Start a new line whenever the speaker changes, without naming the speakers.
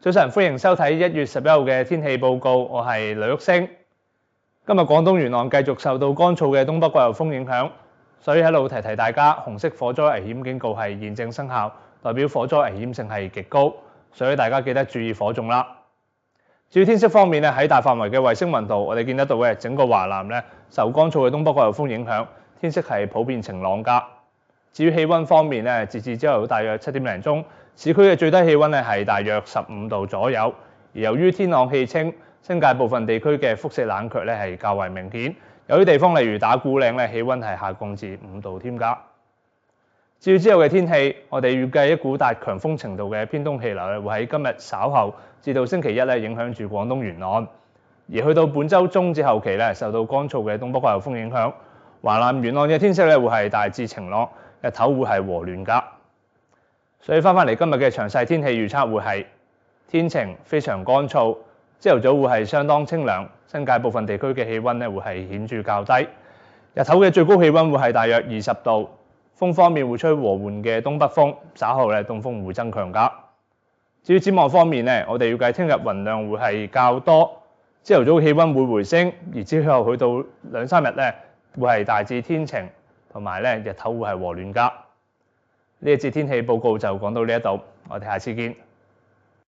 早晨，歡迎收睇1月11號嘅天氣報告，我係呂旭升。今日廣東沿岸繼續受到乾燥嘅東北季候風影響，所以喺度提提大家，紅色火災危險警告係現正生效，代表火災危險性係極高，所以大家記得注意火種啦。至於天色方面咧，喺大範圍嘅衛星雲圖，我哋見得到嘅整個華南咧受乾燥嘅東北季候風影響，天色係普遍晴朗㗎。至於氣温方面咧，截至朝頭早大約7點零鐘，市區嘅最低氣温咧係大約15度左右。而由於天朗氣清，新界部分地區嘅輻射冷卻咧係較為明顯，有啲地方例如打鼓嶺咧氣温係下降至5度添㗎。至於之後嘅天氣，我哋預計一股達強風程度嘅偏東氣流咧會喺今日稍後至到星期一咧影響住廣東沿岸，而去到本週中至後期咧受到乾燥嘅東北季候風影響，華南沿岸嘅天色咧會係大致晴朗。日頭會係和暖㗎，所以翻嚟今日嘅詳細天氣預測會係天晴，非常乾燥，朝頭早會係相當清涼，新界部分地區嘅氣温咧會係顯著較低，日頭嘅最高氣温會係大約20度，風方面會吹和緩嘅東北風，稍後咧東風會增強㗎。至於展望方面咧，我哋預計聽日雲量會係較多，朝頭早氣温會回升，而之後去到2、3日咧會係大致天晴。同埋咧，日頭會係和暖㗎。呢一節天氣報告就講到呢一度，我哋下次見。